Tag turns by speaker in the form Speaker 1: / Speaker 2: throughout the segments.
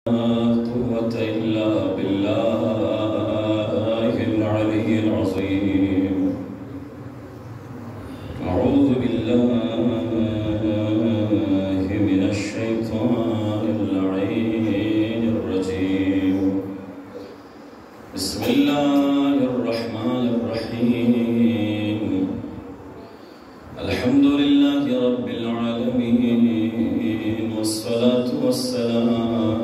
Speaker 1: قوة إلا بالله العلي العظيم. أعوذ بالله من الشيطان اللعين الرجيم. بسم الله الرحمن الرحيم. الحمد لله رب العالمين، والصلاة والسلام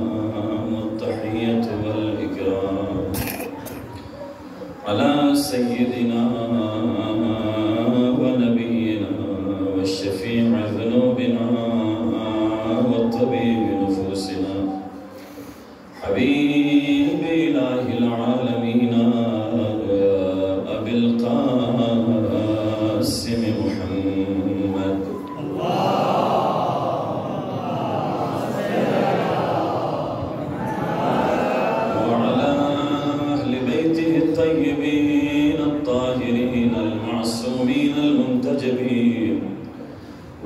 Speaker 1: والتحية والإكرام على سيدنا ونبينا والشفيع ذنوبنا والطبيب نفوسنا حبيب إله العالمين أبي القاسم محمد. وعلى أهل بيته الطيبين الطاهرين المعصومين المنتجبين،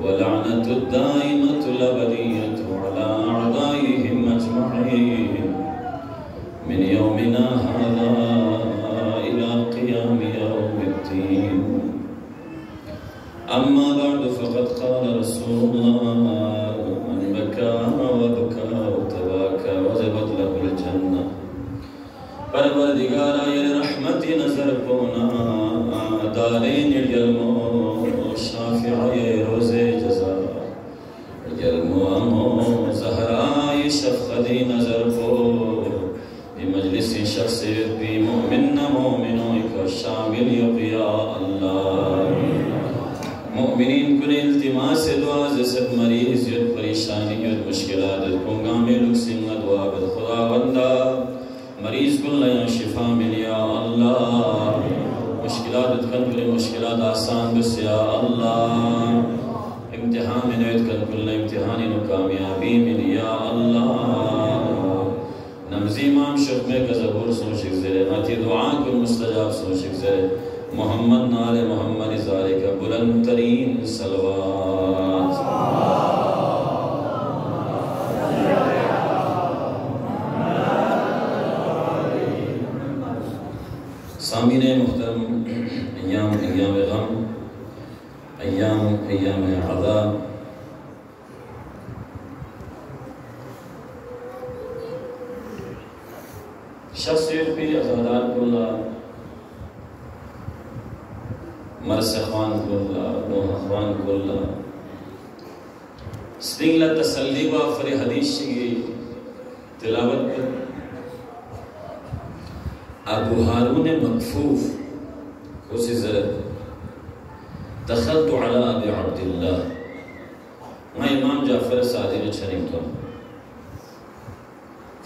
Speaker 1: ولعنة الدائمة الأبدية على أعدائهم أجمعين من يومنا هذا إلى قيام يوم الدين. أما بعد، فقد قال رسول الله: من بكى وبكى وتباكى وجبت له الجنة. परवरदिगारा ये रहमती नजर पोना दारेन यल्मो शाफिआ ये रोज़े जज़ा यल्मो अमो ज़हरा ये शफ़क़ती नजर पो ये मजलिसी शख़्सियत भी मोमिन मोमिनों का शामिल या अल्लाह। मोमिनीन कुने इल्तिमास दुआ जैसे मरीज़ युद्ध परेशानी युद्ध मुश्किलात कोंगा में लुक सिंह दुआ बद खुदा बंदा मरीज़ को नया शिफा मिल या अल्लाह। मुश्किलात कन कुल मुश्किलात आसान बस या अल्लाह। इम्तिहान में नयत कन कुल इम्तिहान नु कामयाबी मिल या अल्लाह। नमज़ी इमाम शुक्र में का ज़बूर सो शिक्ज़रे आती दुआ को मुस्तजाब सो शिक्ज़रे मोहम्मद नाले मोहम्मद ज़ारे का बुलंद तरीन सलवात। सामीने मुहतरम, अय्याम अय्याम गम, अय्याम अय्याम अज़ाब, शख्सियत भी अज़ादार कुल्ला मरसखान कुल्ला नोहखान कुल्ला स्तिंगला तसल्ली व फरे हदीस की तिलावत पर अबू हारून मकफूफ उसी ज़रत दखलतु अला अबी अब्दिल्लाह मैं इमाम जाफ़र सादिक़ शरीफ था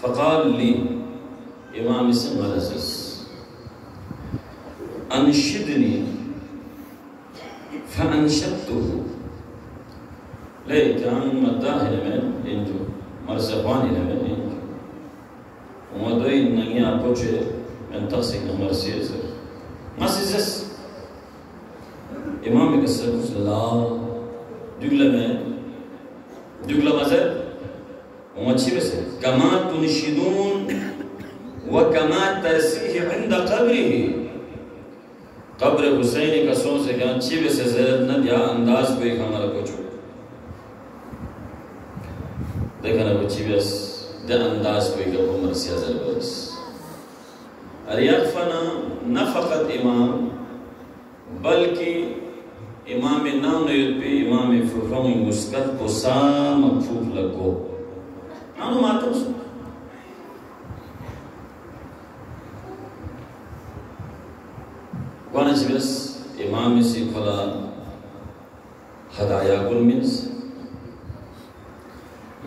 Speaker 1: फ़क़ाल ली इमाम इसम अलैहिस्सलाम अनशिदनी फ़अनशदतुहु ले कान मदाहिन में इंजो मरज़बानी में इंजो उमदोई नगिया पोचे من تصيغ مرسيز مسيزس إمام كسر لا دغلا में دغلا मज़र وماشي بس كما تنشدون وكما ترسيه عند قبره قبر हुसैन का सोच से क्या अच्छी वैसे ज़रूरत न दिया अंदाज़ पे हमारा कुछ देखा ना कुछ बस द अंदाज़ पे का वो मरसिया ज़रूरत अरियाफना न फ़क़त इमाम बल्कि इमाम नाम पे इमाम फ़ुक़ाह मुस्कत को सा मकफूफ लगो नानो मातम वाना जिबस इमाम से खुला हदाया कुल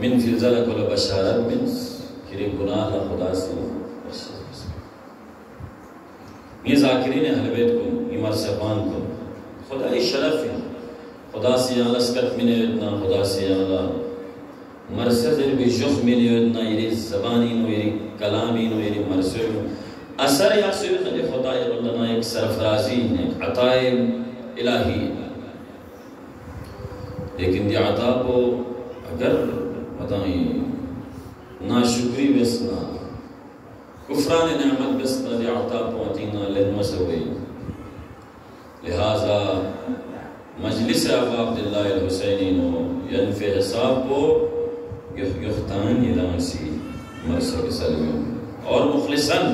Speaker 1: मिन फिज़ला कुल बशारत मिन्स किरे गुनाह ला खुदा से ये ज़ाकिरीन अहल बैत को इमाम सफ़ान को खुदा ही शरफ़ है। खुदा से अल्लाह स्कत मिले इतना खुदा से अल्लाह मरसद भी जुफ़ मिले इतना ये ज़बानी नो ये कलामी नो ये मरसद असर या सिर्फ ने खुदा ये अल्लाह एक सरफराज़ी ने अताए इलाही लेकिन ये अता को अगर बताएं नाशुक्री बेसना कुफरान नेमत बेसना लिअता पहुँचीना लिलमसवी। लिहाजा मजलिस अबा अब्दुल्लाह अल-हुसैनी नो यनफ़े हिसाब को युख्तान इलासी मरसक सलम और मुखलिसन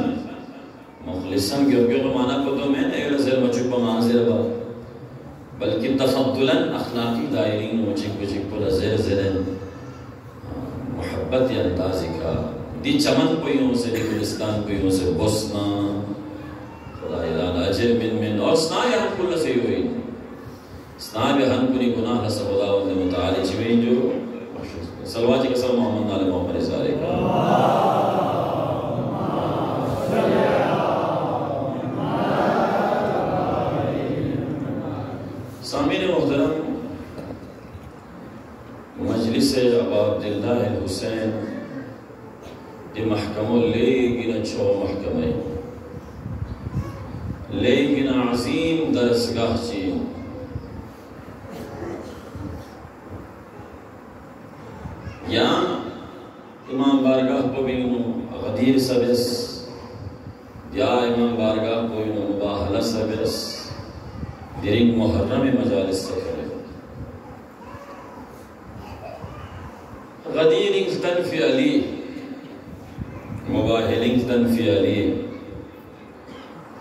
Speaker 1: क्योंकि माना को तो मैं नहीं रज़ल मचुप माज़िर बा बल्कि तफद्दुलन अखलाकी दायरीन मुझिक मुझिक को लज़ेर ज़ेरन मोहब्बत या अंदाज़ी का दी चमन कोइयों से दी गुलिस्तान कोइयों से बसना खुदा इलाला अजर मिन और स्ना या हम कुल से हुई स्ना भी हम कुनी गुनाह से खुदा उन्हें मुतालिज हुई जो सलवाजी के सलाम मोहम्मद नाले मोहम्मद सारे का सामीन मुहतरम मजलिस अबा अब्दुल्लाह अल-हुसैन दी महकमो लेगिन छो महकमे लेगिन अजीम दरसगाह ची या इमाम बारगाह को भी गदीर सबस या इमाम बारगाह को मुबाहला सबस दिरिंग मुहर्रम मजालिस सफर गदीरिंग तनफी अली मुबाहिलिंग तनफी अली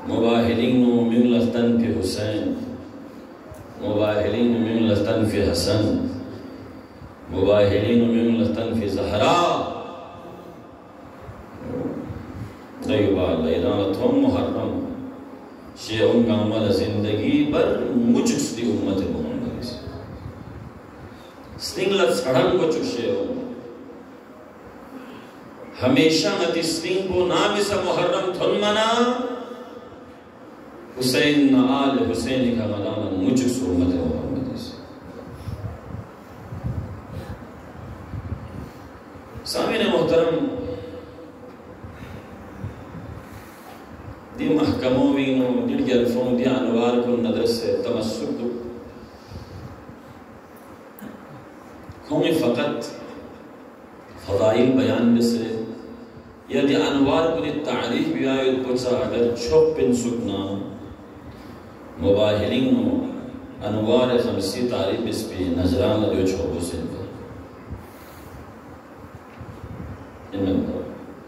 Speaker 1: मुबाहिलिंग मिंगल तनफी हुसैन मुबाहिलिंग मिंगल तनफी हसन मुबाहिलिंग मिंगल तनफी ज़हरा दैवाल इदानतुम मुहर्रम शेउन का अमल जिंदगी पर मुझकी उम्मत मोहम्मद स्टिंगल सड़न को चुशे हो हमेशा मति स्टिंग को नाम इस मुहर्रम थुन मना हुसैन आल हुसैन का मलाना मुझकी उम्मत मोहम्मद सामीन मोहतरम दी महकमों वीनो जिनके अल्फों दी अनवार को नदर से तमस्सुक कौमी फ़कत फ़ज़ाइल बयान बसे यदि अनवार को दी तारीफ भी आये कुछ अगर छोप पिन सुकना मुबाहिलिंग नो अनवार खमसी तारीफ इस पे नजरान लगे छोपो से इनमें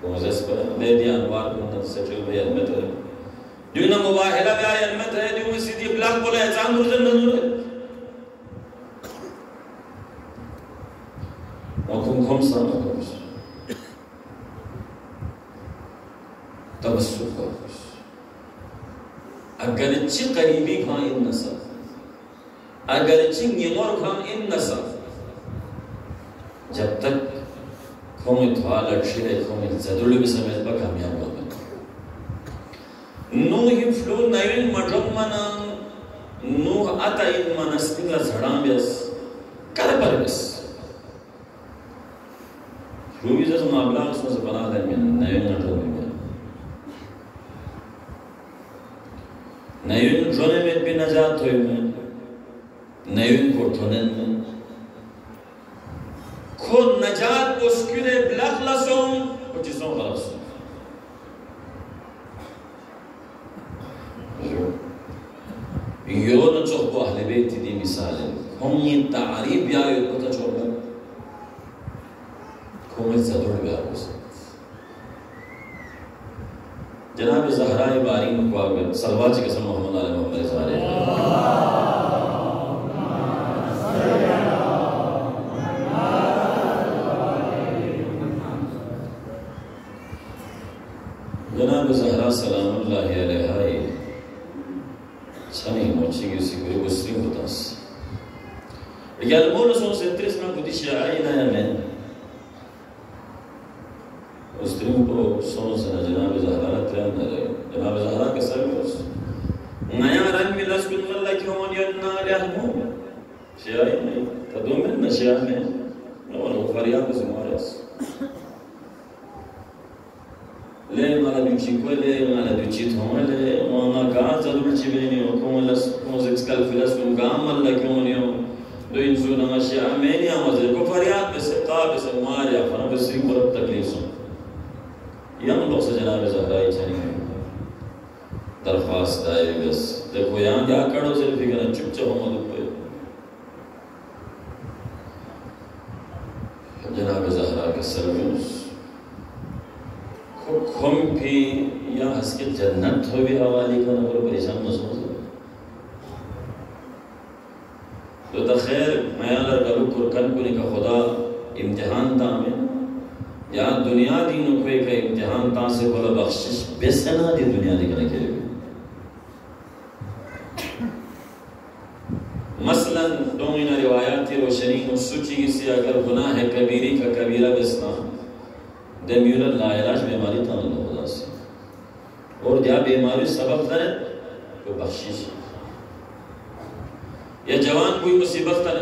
Speaker 1: कोज़ेस पर मेरी अनवार को नदर से चल बयान में तो दुनिया मुबाहिला में आया अन्मत है जो सीधी ब्लॉक बोले एहसान मुर्जन नजूर है मकुम खमसा मकुम तबस्सुक अगरचे करीबी खां इन नसब अगरचे निमर खां इन नसब जब तक खोमे थवाल अक्षरे खोमे ज़दुल भी समेत पर कामयाब होगा नूह फ्लो नवीन मजम मना नूह आता इन मनस्तिंग झड़ां बेस कर पर बेस रूबी जैसे मामला उसमें से बना दे में नवीन मजम में नवीन जोने में भी नजात हुई में नवीन को थोने में खुद नजात को स्क्यूरे ब्लैक लसों कुछ चीज़ों गलत यो न चोको अहले बैत दी मिसाल हम ये तारीफ या यो पता छोड़ा कौन ज़रूर भी आप उसे जनाब ज़हरा बारीन को आगे सलवात के सम मोहम्मद आले मोहम्मद ज़ारे जनाब ज़हरा सलामुल्लाहि अलैहा छनी मोची की उसी कोई मुस्लिम होता है यार मोर सो सेंट्रिस में कुछ शायरी ना है मैं मुस्लिम को सो से जनाब ज़हरा ट्रेन ना रहे जनाब ज़हरा के सर में नया रंग मिला सुन वल्ला क्यों यन्ना रहमो शायरी नहीं तो दो में नशिया में और फरियाद से मारस ले माला बिची को ले माला बिची तो ले माना का जरूर चिबेनी हो को लस को एक्सकल फिलस को गाम अल्लाह क्यों नहीं हो दो इंसू नमाशिया मैंने आवाज़ को फरियाद बसे काब बसे मारिया फना बसे पर तकलीफ सुन यम लोग से जनाब ज़हरा इच्छानी दरख्वास्त आए बस देखो यहाँ क्या करो सिर्फ इतना चुपचाप हम लोग पे जनाब ज़हरा के सर्विस खुम भी या हंस के जन्नत हो भी हवाली का नंबर परेशान महसूस तो तखैर मैं अगर करूँ कुरकन कुनी का खुदा इम्तिहान था में या दुनिया दी नुकवे का इम्तिहान था से बोला बख्शिश बेसना दी दुनिया दी करने के लिए मसलन दो इन रिवायात रोशनी को सूची से अगर गुनाह है कबीरी का कबीरा बेसना देम्यूरल लाइलाज बीमारी था अल्लाह से और क्या बीमारी सबब है तो बख्शिश या जवान कोई मुसीबत था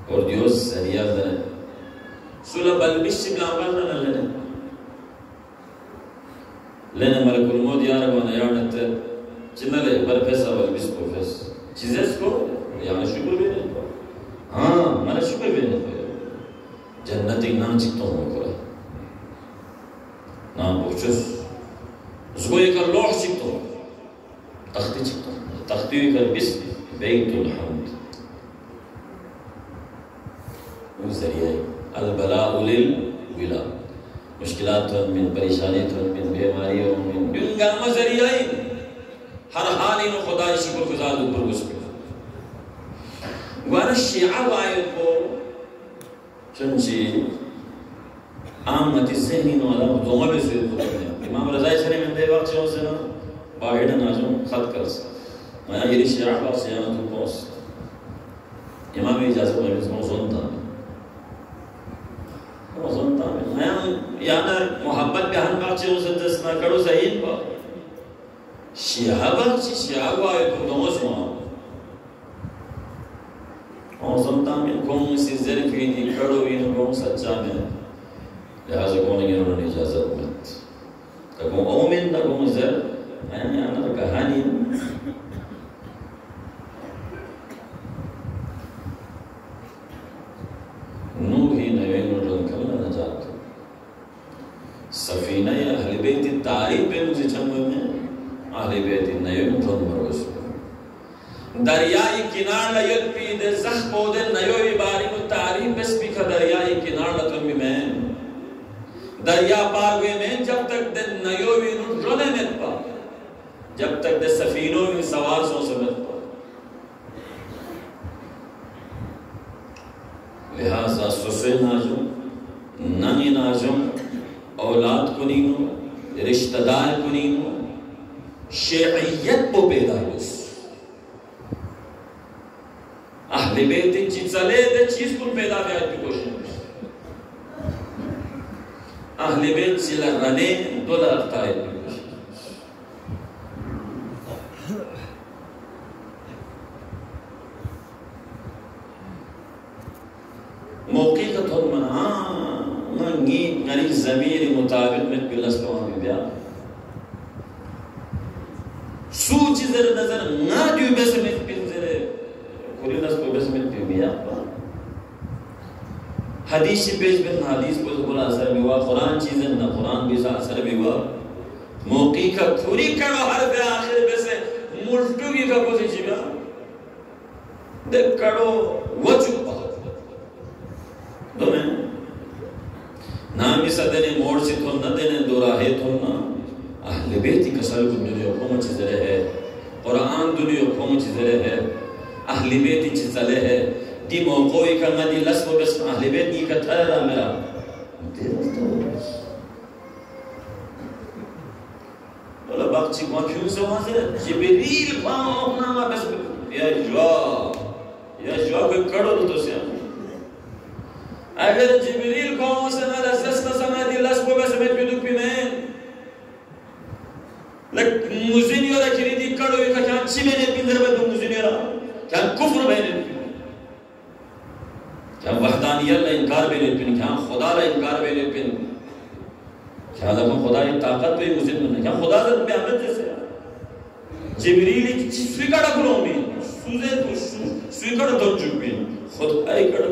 Speaker 1: और दियो सरिया था सुलह बलबिश कामल ना लेने मलकुल मौत यार को नया नते चिन्नले बरफेसा बलबिश प्रोफेस चीजें को यहाँ शुक्र भी नहीं हाँ मैंने शुक्र भी नहीं जन्नत एक नाम चित्तों में करा नाम पूछोस उसको एक अल्लाह चित्तों तख्ती चित्तों तख्ती कर बिस बैतुल हम्द वो जरिया अल-बलाउ लिल-विला मुश्किलात मिन परेशानी मिन बीमारी और मिन दुंगा मजरिया हर हाल इन खुदा शुक्रगुजार ऊपर गुस्से वरशिया वायु को चंची आमती ज़हनी नवाला दोंगा भी सुई को करने इमाम रज़ाई शरीफ में देवाक चौं से ना बाहिर नाजों खत कर सा मैं ये रिश्या बात से यहाँ तो पहुँच इमाम इजाज़त में इसको सुनता है मैं याना मोहब्बत के हन बात चौं से दस ना करो सही बा शिहाबा ची शिहाबा है तो दोंगा सुना और समताम कौन सी ज़रिफ़ी दी करो इन कौन सच्चा में लिहाजा कौन ये उन्होंने इजाज़त मत कौन ओमिन ना कौन ज़र मैंने आना तो कहानी नूह ही नवीन उड़न कमला न जाता सफीना या अहले बैत तारीफ पे मुझे चंबल में अहले बैत नवीन उड़न मरोस दरियाई किनार लयत पी दे जख पौधे नयोई बारी को तारीफ बस भी का दरियाई किनार लतम में दरिया पार हुए में जब तक दे नयोई रोने में पा जब तक दे सफीनों में सवार सो समझ पा लिहाजा सुसे नाजुम नंगी नाजुम औलाद कुनीनो रिश्तेदार कुनीनो शेइयत को पैदा हुई अहले बैत चिचले दे चीज को पैदा किया की कोशिश अहले बैत चिला रने दोला अफ्तार की कोशिश मौके का थोड़ा मना मंगी यानी ज़मीर मुताबिक में पिलस को हम बिया सूची जर नजर ना दियो बस में पिंजरे कुरिनस को बस में बिया हदीस पेश में हदीस को बोला असर भी हुआ कुरान चीज़ें ना कुरान भी असर भी हुआ मौके का पूरी करो हर बे आखिर में से मुल्टुगी का कुछ जीवा देख करो वो चुप्पा तो मैं नाम इस अदने मोड़ से तो न देने दो राहे तो ना अहले बैत की कसल को दुनिया को मच जरे है कुरान दुनिया को मच जरे है अहले बैत की चले है दी मौकोई का मदी लस वो बस अहले बैत की कथा है मेरा बोला बाकी को क्यों समझे जिब्रील पाओ ना बस या जो कोई करो तो से अगर जिब्रील को से ना दस समय दिलस को बस में पिदुक भी में लक मुजिनियो रा खरीदी करो ये क्या अच्छी में पिंजर में तो मुजिनियो रा क्या कुफ्र में क्या वहदानियत का इनकार में क्या खुदा का इनकार में क्या लगा खुदा की ताकत पे मुजिन में क्या खुदा से पे अमल जैसे जिब्रील की स्वीकार करो में सूजे तो स्वीकार तो चुपी खुद आई कर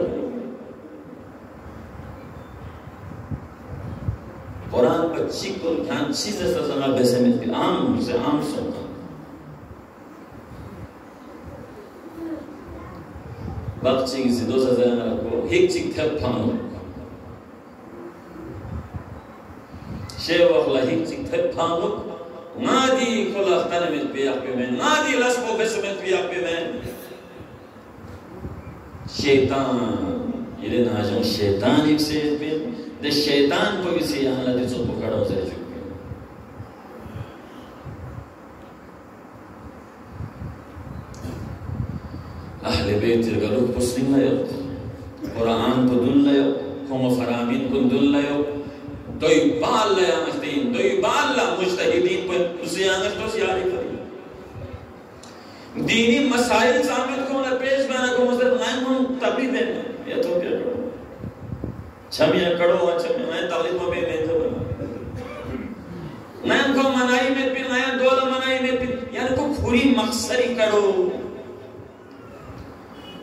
Speaker 1: कुरान अच्छी को ध्यान चीज़ ऐसा सना वैसे में आम से आम सुनता बच्ची की जिद्दों से ज़्यादा को एक चीज़ थे फानो शेव अखला एक चीज़ थे फानो नादी खुला तन में पिया पे में नादी लस्को बेस में पिया पे में शैतान ये ना जो शैतान एक से पे दे शैतान को भी से यहाँ लगे तो पकड़ा हो जाए चुके अहले बैत القلوب مسلم لا يق قرآن بدون لا يق هم فرامين بدون لا يق دوي بال لا يمختين دوي بال لا مجتهدين بن زيانة تو زيارة كريم ديني مسائل साबित को ना पेश बना को मसलन मैं हम तभी देना या तो क्या करो छमिया करो अच्छा मैं तालीम में तो मैं को मनाई में फिर मैं दौलत मनाई में फिर यानी को पूरी मकसदी करो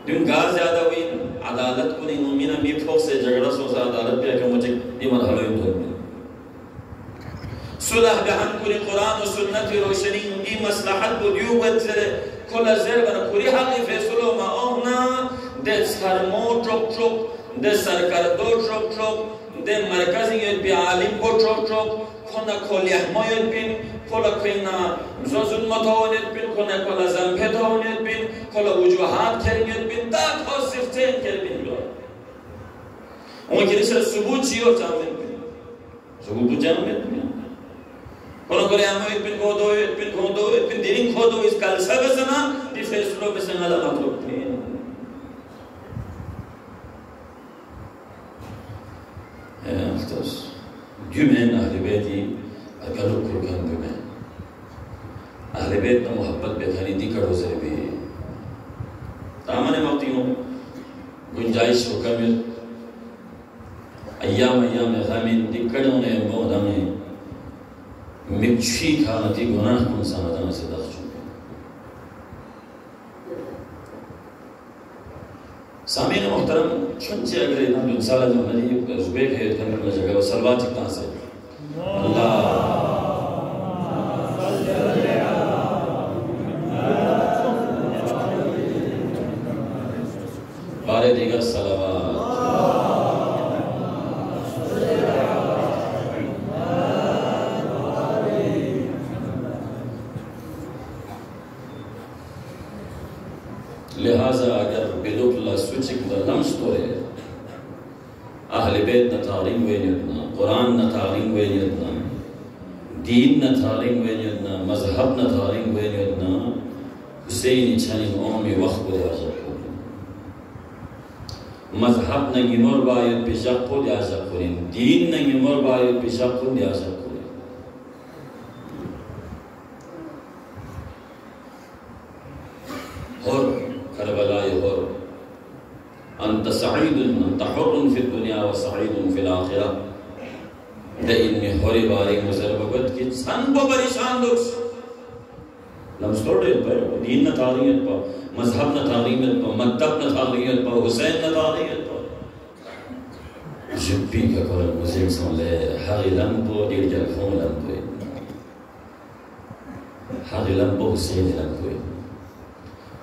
Speaker 1: दिन गाज ज्यादा हुई अदालत को नहीं मुमीना भी फोक से झगड़ा सोचा अदालत पे आके मुझे ये मत हलो इन सुलह बहन पूरी कुरान और सुन्नत की रोशनी की मसलहत को दियो बच्चे खोला ज़ेर बना पूरी हाली फैसलों में ओहना दे सरमो चोक चोक दे सरकार दो चोक चोक दे मरकज़ी यूँ भी आलिम को चोक चोक खोना खोलिया मोयन पिन खोला खोना ज़ोज़ुन मतोने पिन खोला ज़म्भे तोने पिन खोला वजुहात खेलने पिन ताक हो सिर्फ़ें खेलने लो उनके लिए सबूत जियो चाहें पिन सबूत जाने पिन खोला कोले आमें पिन खोदो पिन दिलिंग खोदो इस कल सब सना डिफेंसरों में संगाला मतलब पिन अफ्तोस जुमेन अहले बैती अकलो कुर्बान जुमेन अहले बैत न मोहब्बत बेखानी दिखड़ो से भी तामने मौती हो गुंजाइश हो कमिल अय्याम ग़मीन दिखड़ों ने मौदा में मिच्छी खानती गुनाह कौन सा मदान से दख चुके सामीन मोहतरम चुनचे अगर इतना दुनिया जो नहीं ज़ुबैर है तो मैं जगह वो सलवात कितना से अल्लाह बारे दिगर सलावत लिहाजा अगर बिलुकला स्विचिंग द लम्स तो है अहले बैत न तारीम वेनियतना कुरान न तारीम वेनियतना दीन न तारीम वेनियतना मजहब न तारीम वेनियतना हुसैन छनी ओमी वक्त को याज़ मजहब न गिमर बायत बिशक को याज़ करें दीन न गिमर बायत बिशक को याज़ करें और करबला और अंत सईदुन अंत हुर्रुन फी दुनिया व सईदुन फिल आखिरह दे इनमें होरी बारी मुज़रबत की सन को परेशान दुख लम्स तोड़े पर दीन न तारीयत पर मजहब न तारीयत पर मकतब न तारीयत पर हुसैन न तारीयत पर जुब्बी का कोरल मुझे समले हरी लम्बो दिल फोन लम्बो हरी लम्बो हुसैन लम्बो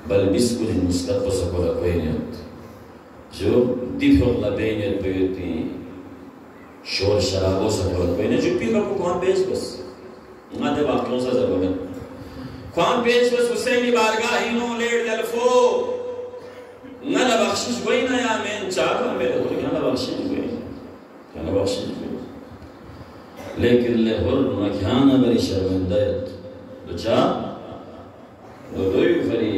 Speaker 1: बल बिस्कुल मुस्तक़बल सकोला कोई नहीं जो दिफों लबेनियत बेटी शोर शराबों सकोला कोई नहीं जो पी का कौन बेच बस माते बाकियों से ज़रूरत कौन बेच बस हुसैनी बारगाह ही नो लेट जलफो न लबख्शिश कोई ना या मैं चार मेरे को क्या लबख्शिश कोई लेकिन ले हुर न क्या ना बड़ी शर्मिंदा तो चा दो ही फरी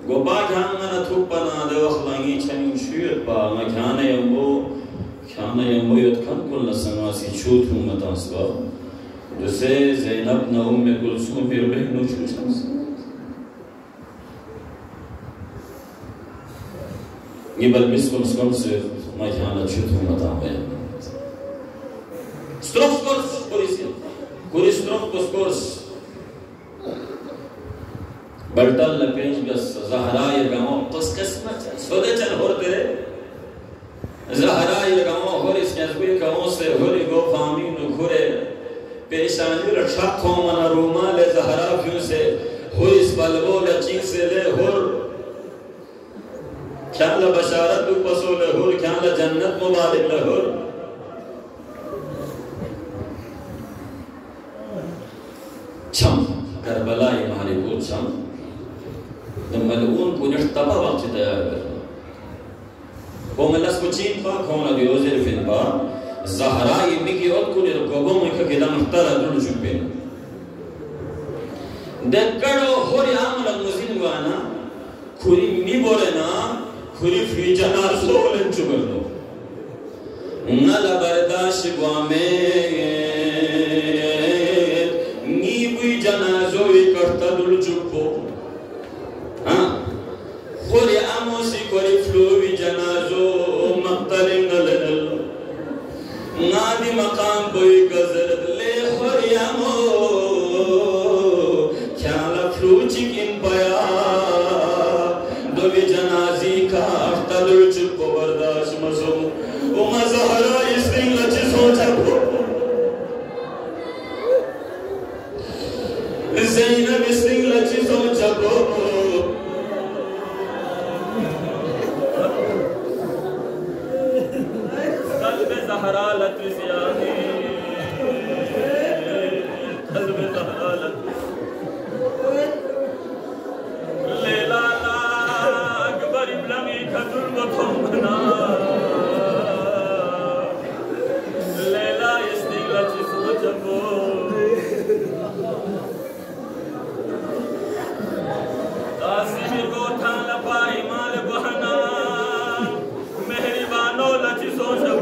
Speaker 1: गोबा खाना न थुपना दे वखलांगी चनी शुयर पा न खाना यम्बो युत खन कुल नसमासी छूत हूँ मतांसवा जैसे ज़ैनब न उम्मे कुलसूम फिर बहनों छूचंस ये बल मिस्कुल स्कम से न खाना छूत हूँ मतांबे स्ट्रोफ कोर्स कोरी स्ट्रोफ कोर्स बल्टल पेश गस ज़हरा ये गाँव तो किस्मत सोदे चल होर तेरे ज़हरा ये गाँव होर इस नज़बे गाँव से होर गो फामी नुखुरे पेशानी रक्षा थो मना रूमाल ज़हरा क्यों से होर इस बलबो लची से ले होर क्या ला बशारत तू पसो ले होर क्या ला जन्नत मुबारक ले होर छम करबला ये मारे को छम तो मलऊन पुनः तबा वक्त तैयार कर वो मलस को चीन पा कौन अदियोज़े फिर पा ज़हरा ये मिकी और कुने रकोबों में का किला मुख्तार अदुल चुप्पे देखो होरी आमला मुज़िन वाना खुरी मी बोले ना खुरी फ्रीजना सोलन चुबलो नला बर्दाश्त गुआमे जनाजो इकट्ठा दुल चुप्पो हाँ खोले आमोसी कोरी फ्लोवी जनाजो मक्तले नलनल नादी मकाम बोई गजरत ले खोले आमो ख्याला फ्लूची किन पाया दोवी जनाजी का अफ्ता दुल चुप्पो बर्दाश्त मसो ओ मज़हरा इस दिन लची सोचा को ज़ैनब इस्तिंग लची सोचा को कल्ब ज़हरा लतसियानी कल्ब ज़हरा लैला अकबर इब्लमी खतुल बथोमना लैला इस्तिंग लची सोचा को आसिमी को थाला पाई माल बहना मेहरबानो लची सोचो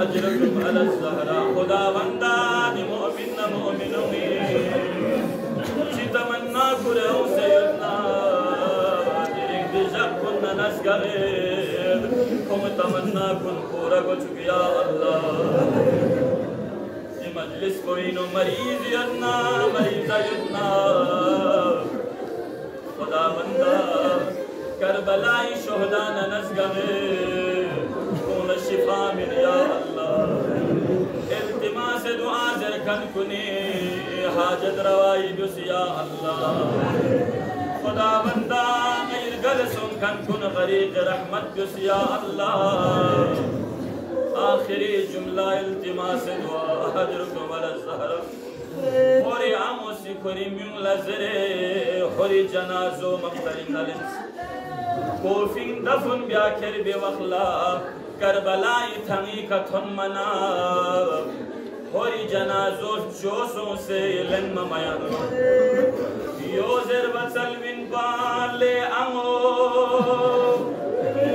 Speaker 1: अजरतुम अला ज़हरा खुदा बंदा दी मोमिन न मोमिनुमी चितमन्ना कुरे सैयदना जिरिक दिशक कुन नस्गरे कुम तमन्ना कुन पूरा को चुकिया अल्लाह मजलिस कोई नो मरीज यन्ना मरीज़ यन्ना खुदा बंदा करबलाई शोहदा नस्गमे कौन शिफा मिल या अल्लाह इल्तिमास दुआ जरकन कुनी हाजत रवाई दुस या अल्लाह खुदा बंदा मेर गल सुन कन कुन गरीक रहमत दुस या अल्लाह आखिरी जुमला इल्तिमास दुआ हजरतुम अला ज़हरा और आमोसी खुरी म्यूं लज़रे खुरी जनाजो मक्तरिन नलिस कोफिंग दफन ब्याखेर बेवखला करबलाई थंगी कथन मना खुरी जनाजो जोसों से लन ममयन योजर बचलविन बाले अंगो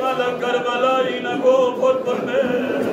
Speaker 1: माला करबलाई न गो फुट पर